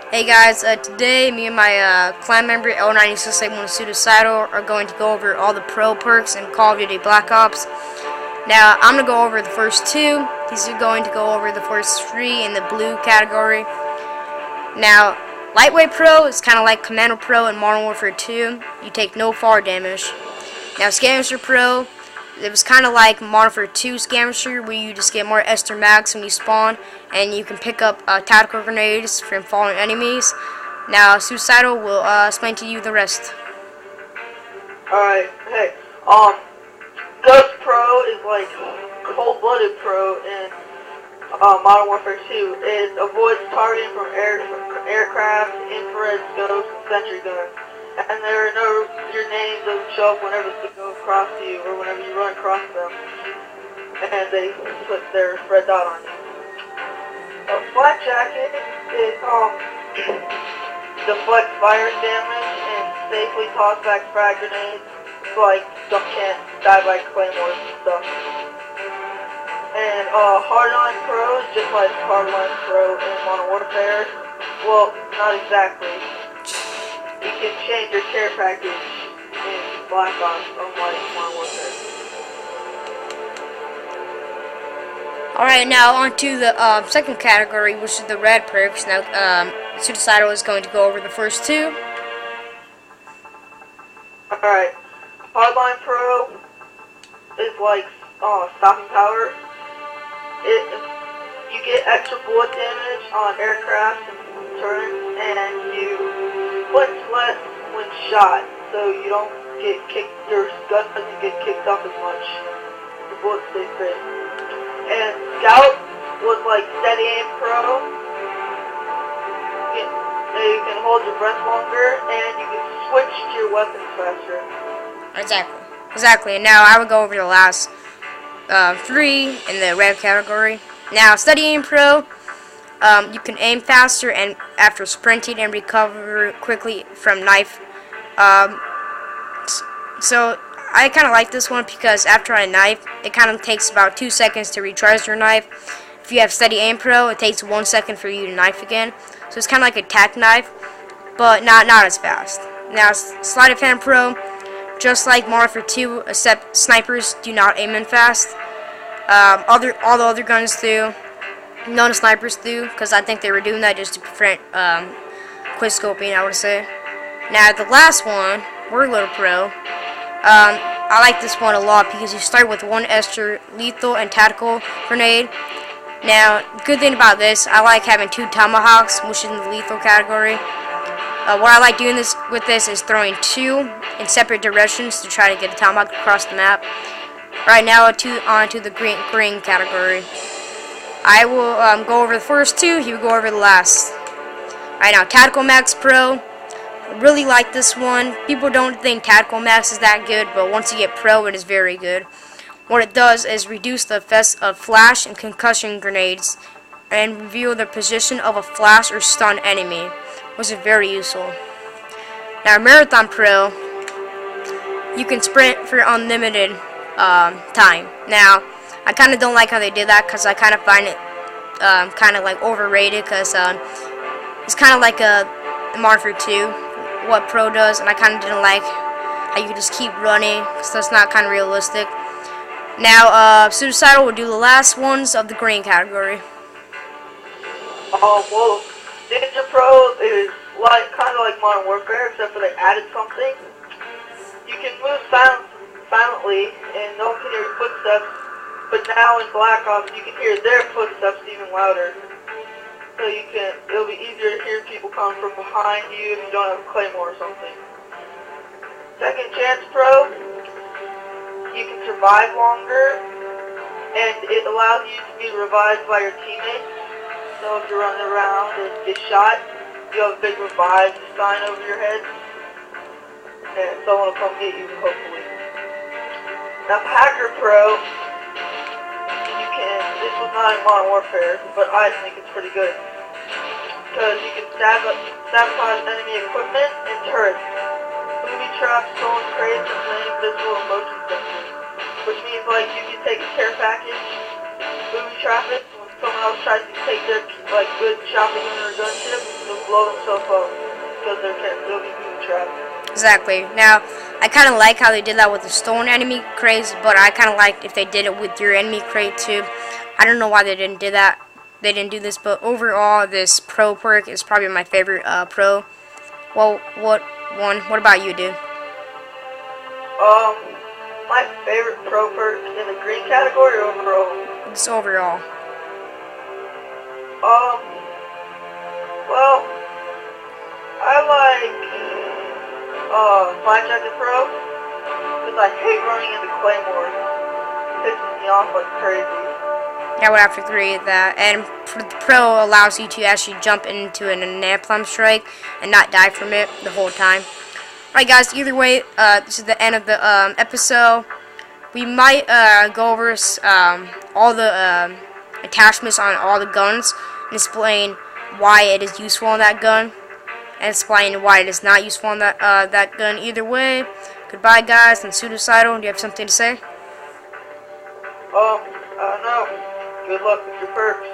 Hey guys, today me and my clan member L96A1 Suicidal are going to go over all the pro perks in Call of Duty Black Ops. Now, I'm going to go over the first two. These are going to go over the first three in the blue category. Now, Lightweight Pro is kind of like Commando Pro in Modern Warfare 2. You take no fall damage. Now, Scavenger Pro, it was kind of like Modern Warfare 2 Scavenger, where you just get more Ester Mags when you spawn, and you can pick up tactical grenades from fallen enemies. Now, Suicidal will explain to you the rest. Alright, hey, Ghost Pro is like cold-blooded Pro in Modern Warfare 2. It avoids targeting from aircraft, infrared scopes, and sentry guns. And your name doesn't show up whenever they go across you or whenever you run across them. And they put their red dot on you. A Flak Jacket is, deflects virus damage and safely toss back frag grenades. It's like some can't die by claymores and stuff. And Hardline Pro is just like Hardline Pro in Modern Warfare. Well, not exactly. You can change your care package in Black Ops, unlike Modern Warfare. Alright, now on to the second category, which is the red perks. Now, Suicidal is going to go over the first two. Alright, Hardline Pro is like stopping power. You get extra bullet damage on aircraft and turrets, and you flinch less when shot, so you don't get kicked. Your gun doesn't get kicked up as much. The bullets stay straight. And Scout was like steady aim pro. You can hold your breath longer, and you can switch to your weapons faster. Exactly. And now I will go over the last three in the red category. Now, steady aim pro. You can aim faster and after sprinting and recover quickly from knife. So I kind of like this one because after I knife, it kind of takes about 2 seconds to recharge your knife. If you have steady aim pro, it takes 1 second for you to knife again. So it's kind of like a tac knife, but not as fast. Now, sleight of hand pro, just like Modern Warfare 2, except snipers do not aim in fast. All the other guns do. None of snipers do, because I think they were doing that just to prevent quick scoping, I would say. Now, the last one, Warlord Pro. I like this one a lot because you start with one extra lethal and tactical grenade. Now, good thing about this, I like having 2 tomahawks, which is in the lethal category. What I like doing with this is throwing 2 in separate directions to try to get a tomahawk across the map. Right now, on to the green category. I will go over the first two, he will go over the last. Alright, now, Tactical Max Pro. I really like this one. People don't think Tactical Max is that good, but once you get Pro, it is very good. What it does is reduce the effects of flash and concussion grenades and reveal the position of a flash or stun enemy, which is very useful. Now, Marathon Pro, you can sprint for unlimited time. Now, I kind of don't like how they did that because I kind of find it kind of like overrated because it's kind of like a Modern Warfare 2, what Pro does, and I kind of didn't like how you just keep running because that's not kind of realistic. Now, Suicidal will do the last ones of the green category. Well, Ninja Pro is kind of like Modern Warfare, except for they added something. You can move silently, and no one can hear your footsteps. But now in Black Ops, you can hear their footsteps even louder. So it'll be easier to hear people coming from behind you if you don't have a claymore or something. Second Chance Pro, you can survive longer, and it allows you to be revived by your teammates. So if you're running around and get shot, you have a big revive sign over your head, and someone will come get you, hopefully. Now, Hacker Pro, this was not in Modern Warfare, but I think it's pretty good. Because you can sabotage enemy equipment and turrets. Booby traps, stolen crates, and many visible and motion sensors. Which means, like, you can take a care package, booby trap it, when someone else tries to take their, like, good shopping or gunship, they'll blow themselves up because they'll be booby trapped. Exactly. Now, I kind of like how they did that with the stolen enemy crates, but I kind of like if they did it with your enemy crate too. I don't know why they didn't do that. They didn't do this, but overall, this pro perk is probably my favorite pro. Well, what about you, dude? My favorite pro perk in the green category or overall? It's overall. Well, I like, Fine Jacket Pro, because I hate running into Claymore. It pisses me off like crazy. Yeah, I would have to agree with that. And the pro allows you to actually jump into an napalm strike and not die from it the whole time. Alright guys, either way, this is the end of the episode. We might go over all the attachments on all the guns and explain why it is useful on that gun and explain why it is not useful on that gun. Either way, goodbye guys, and Suicidal, do you have something to say? I don't know. Good luck with your perks.